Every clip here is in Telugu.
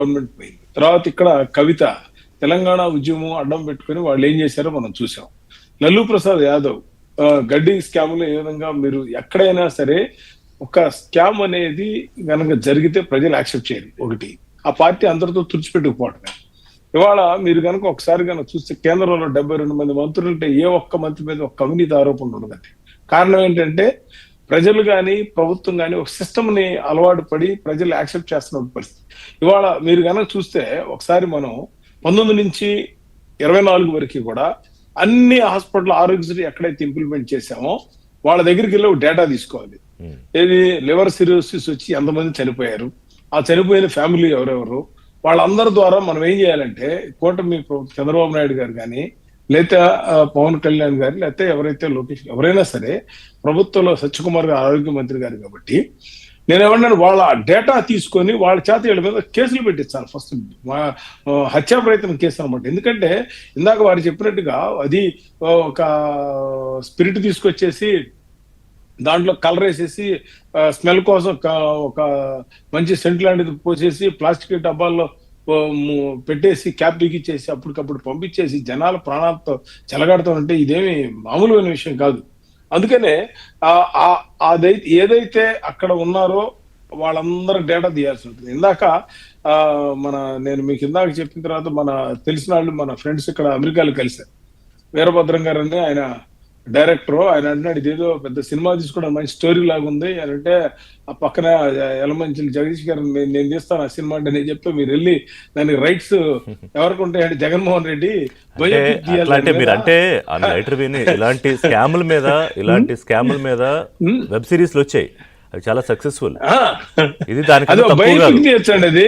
గవర్నమెంట్ పోయింది. తర్వాత ఇక్కడ కవిత తెలంగాణ ఉద్యమం అడ్డం పెట్టుకుని వాళ్ళు ఏం చేశారో మనం చూసాం. లల్లూ ప్రసాద్ యాదవ్ గడ్డి స్కామ్లో ఏ విధంగా మీరు ఎక్కడైనా సరే ఒక స్కామ్ అనేది కనుక జరిగితే ప్రజలు యాక్సెప్ట్ చేయరు. ఒకటి ఆ పార్టీ అందరితో తుడిచిపెట్టుకుపోవటమే. ఇవాళ మీరు కనుక ఒకసారి కనుక చూస్తే కేంద్రంలో 72 మంది మంత్రులు ఉంటే ఏ ఒక్క మంత్రి మీద ఒక అవినీతి ఆరోపణ ఉండదండి. కారణం ఏంటంటే ప్రజలు కానీ ప్రభుత్వం కానీ ఒక సిస్టమ్ ని అలవాటు పడి ప్రజలు యాక్సెప్ట్ చేస్తున్న పరిస్థితి. ఇవాళ మీరు కనుక చూస్తే ఒకసారి మనం 19 నుంచి 24 వరకు కూడా అన్ని హాస్పిటల్ ఆరోగ్యశ్రీ ఎక్కడైతే ఇంప్లిమెంట్ చేశామో వాళ్ళ దగ్గరికి వెళ్ళి డేటా తీసుకోవాలి. ఏది లివర్ సిరోసిస్ వచ్చి ఎంతమంది చనిపోయారు, ఆ చనిపోయిన ఫ్యామిలీ ఎవరెవరు, వాళ్ళందరి ద్వారా మనం ఏం చేయాలంటే కూటమి చంద్రబాబు నాయుడు గారు కానీ లేకపోతే పవన్ కళ్యాణ్ గారు లేకపోతే ఎవరైతే లోకేష్ ఎవరైనా సరే ప్రభుత్వంలో సత్యకుమార్ గారు ఆరోగ్య మంత్రి గారు కాబట్టి నేను ఏమన్నాను వాళ్ళ డేటా తీసుకొని వాళ్ళ చేత వీళ్ళ మీద కేసులు పెట్టించాలి. ఫస్ట్ హత్యా ప్రయత్నం కేసు అనమాట. ఎందుకంటే ఇందాక వారు చెప్పినట్టుగా అది ఒక స్పిరిట్ తీసుకొచ్చేసి దాంట్లో కలర్ వేసేసి స్మెల్ కోసం ఒక మంచి సెంట్ లాంటిది పోసేసి ప్లాస్టిక్ డబ్బాల్లో పెట్టేసి క్యాప్ బిగించేసి అప్పటికప్పుడు పంపించేసి జనాల ప్రాణాలతో చెలగాడుతామంటే ఇదేమి మామూలుమైన విషయం కాదు. అందుకనే ఏదైతే అక్కడ ఉన్నారో వాళ్ళందరూ డేటా తీయాల్సి ఉంటుంది. ఇందాక నేను మీకు ఇందాక చెప్పిన తర్వాత మన తెలిసిన వాళ్ళు మన ఫ్రెండ్స్ ఇక్కడ అమెరికాలో కలిశారు. వీరభద్రం గారు అని ఆయన డైరెక్టర్. ఆయన అంటున్నాడు ఇదేదో పెద్ద సినిమా తీసుకోవడం మంచి స్టోరీ లాగా ఉంది అని అంటే ఆ పక్కన ఎలమంచి జగదీష్ గారు నేను తీస్తాను ఆ సినిమా అంటే నేను చెప్పి మీరు వెళ్ళి దానికి రైట్స్ ఎవరికి ఉంటాయంటే జగన్మోహన్ రెడ్డి ఇలాంటి స్కాముల మీద వెబ్ సిరీస్లు వచ్చాయి, అవి చాలా సక్సెస్ఫుల్. ఇది దానికి అది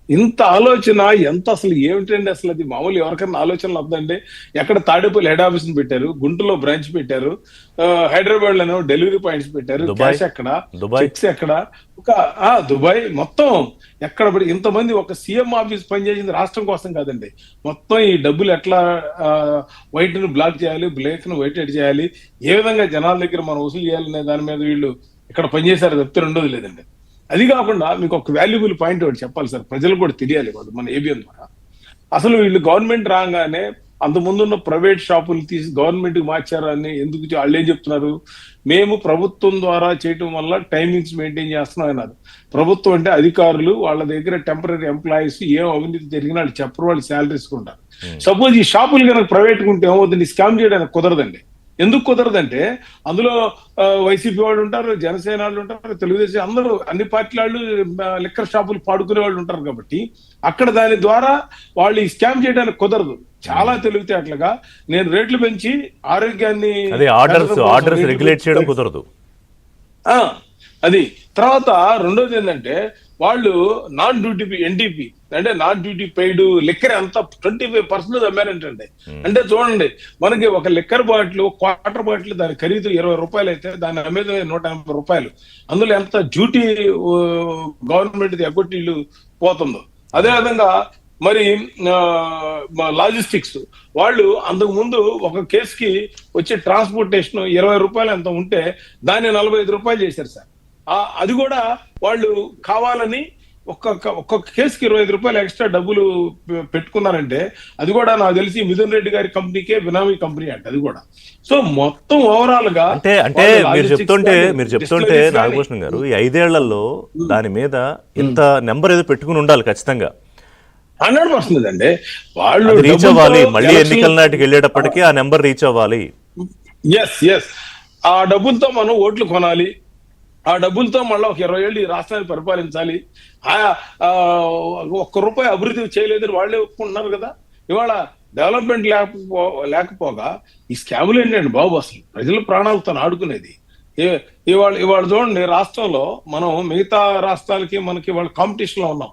ఇంత ఆలోచన ఎంత అసలు ఏమిటండి అసలు అది మామూలు ఎవరికైనా ఆలోచనలు వద్దండి. ఎక్కడ తాడేపల్లి హెడ్ ఆఫీస్ పెట్టారు, గుంటూరులో బ్రాంచ్ పెట్టారు, హైదరాబాద్ లోనో డెలివరీ పాయింట్స్ పెట్టారు, క్యాష్ ఎక్కడ, చెక్స్ ఎక్కడ, ఒక దుబాయ్ మొత్తం ఎక్కడ ఇంతమంది ఒక సీఎం ఆఫీస్ పనిచేసింది రాష్ట్రం కోసం కాదండి. మొత్తం ఈ డబ్బులు ఎట్లా వైట్ ను బ్లాక్ చేయాలి, బ్లాక్ ను వైట్ ఎడ్ చేయాలి, ఏ విధంగా జనాల దగ్గర మనం వసూలు చేయాలనే దాని మీద వీళ్ళు ఇక్కడ పనిచేశారు తప్పితే రెండోది లేదండి. అది కాకుండా మీకు ఒక వాల్యుబుల్ పాయింట్ ఒకటి చెప్పాలి సార్, ప్రజలు కూడా తెలియాలి వాళ్ళు మన ఏబిఎన్ ద్వారా. అసలు వీళ్ళు గవర్నమెంట్ రాగానే అంత ముందున్న ప్రైవేట్ షాపులు తీసి గవర్నమెంట్ కి మార్చారని ఎందుకు వాళ్ళు ఏం చెప్తున్నారు, మేము ప్రభుత్వం ద్వారా చేయటం వల్ల టైమింగ్స్ మెయింటైన్ చేస్తున్నాం అన్నారు. ప్రభుత్వం అంటే అధికారులు వాళ్ళ దగ్గర టెంపరీ ఎంప్లాయీస్ ఏం అవినీతి జరిగినా వాళ్ళు చెప్పరు, వాళ్ళు శాలరీస్ ఉంటారు. సపోజ్ ఈ షాపులు కనుక ప్రైవేట్ ఉంటే ఏమవుతుంది, స్కామ్ చేయడానికి కుదరదండి. ఎందుకు కుదరదంటే అందులో వైసీపీ వాళ్ళు ఉంటారు, జనసేన వాళ్ళు ఉంటారు, తెలుగుదేశం అందరూ అన్ని పార్టీల వాళ్ళు లిక్కర్ షాపులు పాడుకునే వాళ్ళు ఉంటారు. కాబట్టి అక్కడ దాని ద్వారా వాళ్ళు ఈ స్కామ్ చేయడానికి కుదరదు. చాలా తెలివితేటలుగా నేను రేట్లు పెంచి ఆరోగ్యాన్ని రెగ్యులేట్ చేయడం కుదరదు. అది తర్వాత రెండోది ఏంటంటే వాళ్ళు నాన్ డ్యూటీ ఎన్టీపీ అంటే నాన్ డ్యూటీ పెయిడ్ లిక్కర్ అంతా 25% అమ్మారంటండి. అంటే చూడండి, మనకి ఒక లిక్కర్ బాటిల్ క్వార్టర్ బాటిల్ దాని ఖరీదు 20 రూపాయలు అయితే దాని అమ్మేది 180 రూపాయలు. అందులో ఎంత డ్యూటీ గవర్నమెంట్ ఎగ్గొట్టిళ్ళు పోతుందో. అదేవిధంగా మరి లాజిస్టిక్స్ వాళ్ళు అంతకు ముందు ఒక కేసుకి వచ్చే ట్రాన్స్పోర్టేషన్ 20 రూపాయలు ఎంత ఉంటే దాన్ని 45 రూపాయలు చేశారు సార్. అది కూడా వాళ్ళు కావాలని ఒక్కొక్క కేసుకి 25 రూపాయలు ఎక్స్ట్రా డబ్బులు పెట్టుకున్నారంటే అది కూడా నాకు తెలిసి మిథున్ రెడ్డి గారి కంపెనీకే బినామీ కంపెనీ అంటే అది కూడా. సో మొత్తం ఓవరాల్ గా అంటే మీరు చెప్తుంటే నాగభూషణం గారు ఈ 5 ఏళ్లలో దాని మీద ఇంత నెంబర్ ఏదో పెట్టుకుని ఉండాలి ఖచ్చితంగా. 100% అండి. వాళ్ళు రీచ్ అవ్వాలి, మళ్ళీ ఎన్నికల నాటికి వెళ్ళేటప్పటికీ ఆ నెంబర్ రీచ్ అవ్వాలి. ఎస్ ఆ డబ్బులతో మనం ఓట్లు కొనాలి, ఆ డబ్బులతో మళ్ళీ ఒక 20 ఏళ్ళు ఈ రాష్ట్రాన్ని పరిపాలించాలి. ₹1 అభివృద్ధి చేయలేదని వాళ్ళే ఒప్పుకుంటున్నారు కదా. ఇవాళ డెవలప్మెంట్ లేకపోగా ఈ స్కాములు ఏంటండి బాబు, అసలు ప్రజల ప్రాణాలతో ఆడుకునేది. ఇవాళ చూడండి, రాష్ట్రంలో మనం మిగతా రాష్ట్రాలకి మనకి వాళ్ళ కాంపిటీషన్ లో ఉన్నాం.